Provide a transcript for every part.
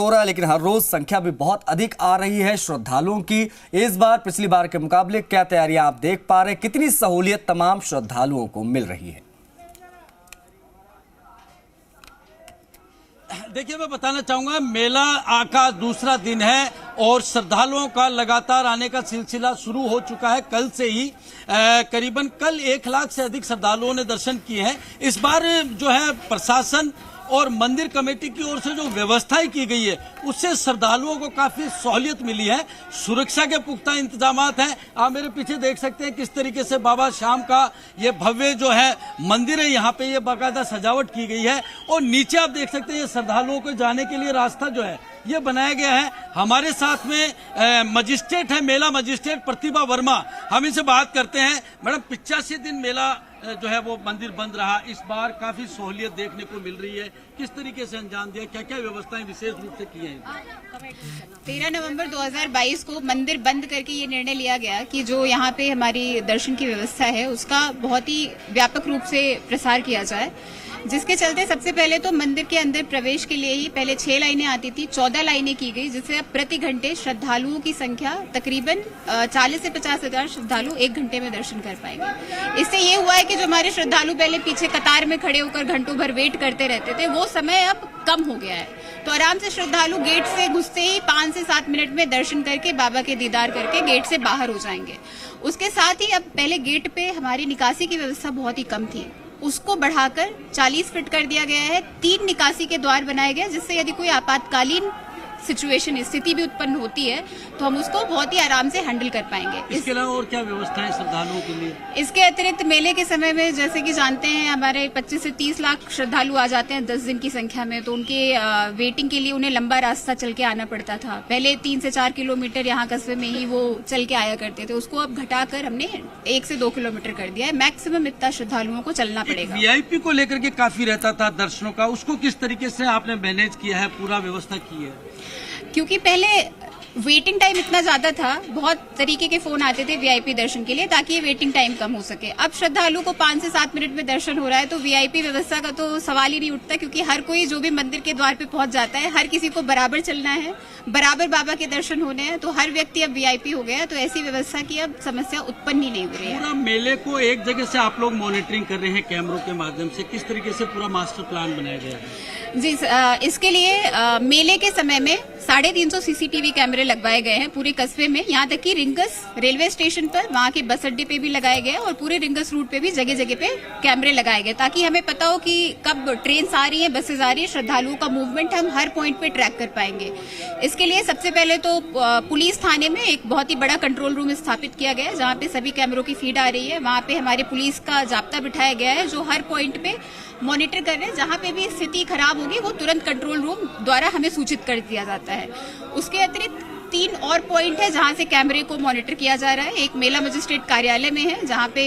हो रहा है, लेकिन हर रोज संख्या भी बहुत अधिक आ रही है श्रद्धालुओं की। इस बार पिछली बार के मुकाबले क्या तैयारियां आप देख पा रहे हैं, कितनी सहूलियत तमाम श्रद्धालुओं को मिल रही है? देखिए, मैं बताना चाहूंगा, मेला का दूसरा दिन है और श्रद्धालुओं का लगातार आने का सिलसिला शुरू हो चुका है। कल से ही करीबन कल 1 लाख से अधिक श्रद्धालुओं ने दर्शन किए हैं। इस बार जो है प्रशासन और मंदिर कमेटी की ओर से जो व्यवस्थाएं की गई है उससे श्रद्धालुओं को काफी सहूलियत मिली है। सुरक्षा के पुख्ता इंतजामात हैं। आप मेरे पीछे देख सकते हैं किस तरीके से बाबा श्याम का ये भव्य जो है मंदिर है, यहाँ पे ये बाकायदा सजावट की गई है और नीचे आप देख सकते हैं ये श्रद्धालुओं को जाने के लिए रास्ता जो है ये बनाया गया है। हमारे साथ में मजिस्ट्रेट है, मेला मजिस्ट्रेट प्रतिभा वर्मा, हम इनसे बात करते हैं। मैडम, 85 दिन मेला जो है वो मंदिर बंद रहा, इस बार काफी सहूलियत देखने को मिल रही है, किस तरीके से अंजाम दिया, क्या क्या व्यवस्थाएं विशेष रूप से की हैं? 13 नवंबर 2022 को मंदिर बंद करके ये निर्णय लिया गया कि जो यहाँ पे हमारी दर्शन की व्यवस्था है उसका बहुत ही व्यापक रूप से प्रसार किया जाए, जिसके चलते सबसे पहले तो मंदिर के अंदर प्रवेश के लिए ही पहले 6 लाइनें आती थी, 14 लाइनें की गई, जिससे अब प्रति घंटे श्रद्धालुओं की संख्या तकरीबन 40 से 50 हजार श्रद्धालु 1 घंटे में दर्शन कर पाएंगे। इससे ये हुआ है कि जो हमारे श्रद्धालु पहले पीछे कतार में खड़े होकर घंटों भर वेट करते रहते थे, वो समय अब कम हो गया है। तो आराम से श्रद्धालु गेट से घुसते ही 5 से 7 मिनट में दर्शन करके बाबा के दीदार करके गेट से बाहर हो जाएंगे। उसके साथ ही अब पहले गेट पे हमारी निकासी की व्यवस्था बहुत ही कम थी, उसको बढ़ाकर 40 फीट कर दिया गया है। 3 निकासी के द्वार बनाए गए, जिससे यदि कोई आपातकालीन सिचुएशन स्थिति भी उत्पन्न होती है तो हम उसको बहुत ही आराम से हैंडल कर पाएंगे। इसके अलावा और क्या व्यवस्थाएं श्रद्धालुओं के लिए? इसके अतिरिक्त मेले के समय में जैसे कि जानते हैं हमारे 25 से 30 लाख श्रद्धालु आ जाते हैं 10 दिन की संख्या में, तो उनके वेटिंग के लिए उन्हें लंबा रास्ता चल के आना पड़ता था। पहले 3 से 4 किलोमीटर यहाँ कस्बे में ही वो चल के आया करते थे, उसको अब घटाकर हमने 1 से 2 किलोमीटर कर दिया है। मैक्सिमम इतना श्रद्धालुओं को चलना पड़ेगा। वीआईपी को लेकर के काफी रहता था दर्शनों का, उसको किस तरीके से आपने मैनेज किया है, पूरा व्यवस्था की है? क्योंकि पहले वेटिंग टाइम इतना ज्यादा था, बहुत तरीके के फोन आते थे वीआईपी दर्शन के लिए ताकि ये वेटिंग टाइम कम हो सके। अब श्रद्धालु को 5 से 7 मिनट में दर्शन हो रहा है, तो वीआईपी व्यवस्था का तो सवाल ही नहीं उठता, क्योंकि हर कोई जो भी मंदिर के द्वार पे पहुंच जाता है, हर किसी को बराबर चलना है, बराबर बाबा के दर्शन होने हैं, तो हर व्यक्ति अब वीआईपी हो गया। तो ऐसी व्यवस्था की अब समस्या उत्पन्न ही नहीं हो रही है। पूरा मेले को एक जगह से आप लोग मॉनिटरिंग कर रहे हैं कैमरों के माध्यम से, किस तरीके से पूरा मास्टर प्लान बनाया गया है? जी, इसके लिए मेले के समय में 350 सीसीटीवी कैमरे लगवाए गए हैं पूरे कस्बे में, यहाँ तक कि रिंगस रेलवे स्टेशन पर, वहाँ के बस अड्डे पे भी लगाए गए और पूरे रिंगस रूट पे भी जगह जगह पे कैमरे लगाए गए, ताकि हमें पता हो कि कब ट्रेन आ रही है, बसेज आ रही है, श्रद्धालुओं का मूवमेंट हम हर पॉइंट पे ट्रैक कर पाएंगे। इसके लिए सबसे पहले तो पुलिस थाने में एक बहुत ही बड़ा कंट्रोल रूम स्थापित किया गया है, जहाँ पे सभी कैमरों की फीड आ रही है। वहाँ पे हमारे पुलिस का जाब्ता बिठाया गया है, जो हर पॉइंट पे मॉनिटर कर रहे हैं। जहाँ पे भी स्थिति खराब होगी वो तुरंत कंट्रोल रूम द्वारा हमें सूचित कर दिया जाता है। उसके अतिरिक्त 3 और पॉइंट है जहाँ से कैमरे को मॉनिटर किया जा रहा है। एक मेला मजिस्ट्रेट कार्यालय में है, जहाँ पे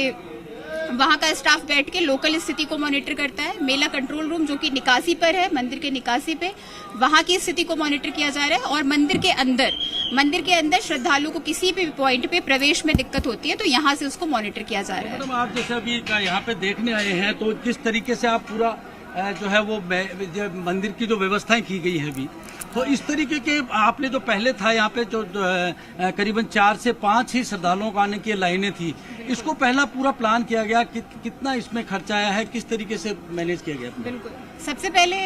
वहाँ का स्टाफ बैठ के लोकल स्थिति को मॉनिटर करता है। मेला कंट्रोल रूम जो कि निकासी पर है, मंदिर के निकासी पे, वहाँ की स्थिति को मॉनिटर किया जा रहा है। और मंदिर के अंदर श्रद्धालु को किसी भी पॉइंट पे प्रवेश में दिक्कत होती है तो यहाँ से उसको मॉनिटर किया जा रहा है। मैडम, आप जैसे अभी यहाँ पे देखने आए हैं, तो किस तरीके से आप पूरा जो है वो मंदिर की जो व्यवस्थाएं की गई है अभी, तो इस तरीके के आपने जो पहले था यहाँ पे जो करीबन 4 से 5 ही श्रद्धालुओं को आने की लाइनें थी, इसको पहला पूरा प्लान किया गया, कितना इसमें खर्चा आया है, किस तरीके से मैनेज किया गया? बिल्कुल, सबसे पहले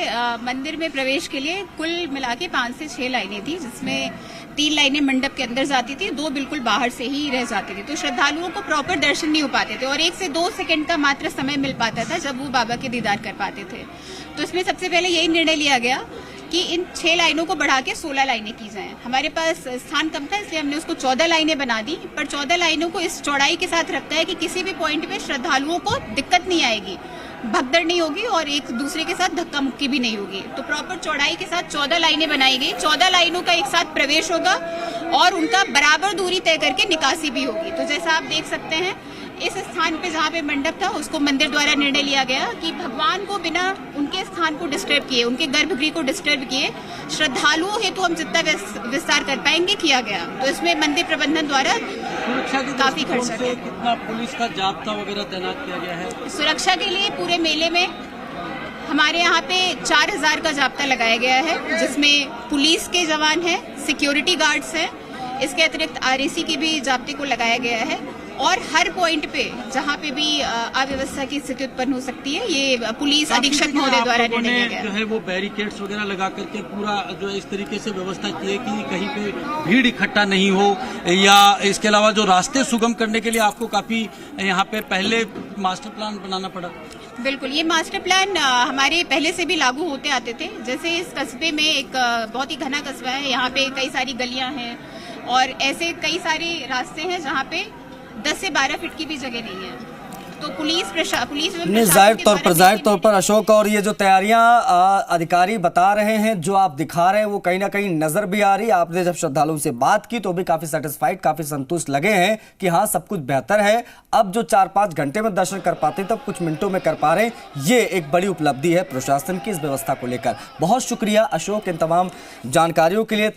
मंदिर में प्रवेश के लिए कुल मिला के 5 से 6 लाइनें थी, जिसमें 3 लाइनें मंडप के अंदर जाती थी, 2 बिल्कुल बाहर से ही रह जाती थी। तो श्रद्धालुओं को प्रॉपर दर्शन नहीं हो पाते थे और 1 से 2 सेकंड का मात्र समय मिल पाता था जब वो बाबा के दीदार कर पाते थे। तो इसमें सबसे पहले यही निर्णय लिया गया कि इन 6 लाइनों को बढ़ा के 16 लाइनें की जाएं। हमारे पास स्थान कम था, इसलिए हमने उसको 14 लाइनें बना दी, पर 14 लाइनों को इस चौड़ाई के साथ रखता है कि किसी भी पॉइंट पे श्रद्धालुओं को दिक्कत नहीं आएगी, भगदड़ नहीं होगी और एक दूसरे के साथ धक्का मुक्की भी नहीं होगी। तो प्रॉपर चौड़ाई के साथ 14 लाइनें बनाई गई। 14 लाइनों का एक साथ प्रवेश होगा और उनका बराबर दूरी तय करके निकासी भी होगी। तो जैसा आप देख सकते हैं, इस स्थान पे जहाँ पे मंडप था उसको मंदिर द्वारा निर्णय लिया गया कि भगवान को बिना उनके स्थान को डिस्टर्ब किए, उनके गर्भगृह को डिस्टर्ब किए, श्रद्धालुओं हेतु हम जितना विस्तार कर पाएंगे किया गया। तो इसमें मंदिर प्रबंधन द्वारा सुरक्षा की काफी खर्चा किया। कितना पुलिस का जाब्ता वगैरह तैनात किया गया है? सुरक्षा के लिए पूरे मेले में हमारे यहाँ पे 4000 का जाब्ता लगाया गया है, जिसमें पुलिस के जवान हैं, सिक्योरिटी गार्ड्स हैं, इसके अतिरिक्त आरएसी के भी जाब्ते को लगाया गया है और हर पॉइंट पे जहाँ पे भी अव्यवस्था की स्थिति उत्पन्न हो सकती है, ये पुलिस अधीक्षक महोदय द्वारा निर्णय लिया गया जो है वो बैरिकेड्स वगैरह लगा करके पूरा जो है इस तरीके से व्यवस्था की है कि कहीं पे भीड़ इकट्ठा नहीं हो, या इसके अलावा जो रास्ते सुगम करने के लिए आपको काफी यहाँ पे पहले मास्टर प्लान बनाना पड़ा। बिल्कुल, ये मास्टर प्लान हमारे पहले से भी लागू होते आते थे। जैसे इस कस्बे में एक बहुत ही घना कस्बा है, यहाँ पे कई सारी गलियां हैं और ऐसे कई सारे रास्ते हैं जहाँ पे 10 से 12 फीट की भी जगह नहीं है। तो पुलिस नहीं, जाहिर तौर पर अशोक, और ये जो तैयारियां अधिकारी बता रहे हैं, जो आप दिखा रहे हैं, वो कहीं ना कहीं नजर भी आ रही है। आपने जब श्रद्धालुओं से बात की तो भी काफी सेटिस्फाइड, काफी संतुष्ट लगे हैं कि हाँ सब कुछ बेहतर है। अब जो 4-5 घंटे में दर्शन कर पाते तब कुछ मिनटों में कर पा रहे हैं। ये एक बड़ी उपलब्धि है प्रशासन की इस व्यवस्था को लेकर। बहुत शुक्रिया अशोक इन तमाम जानकारियों के लिए।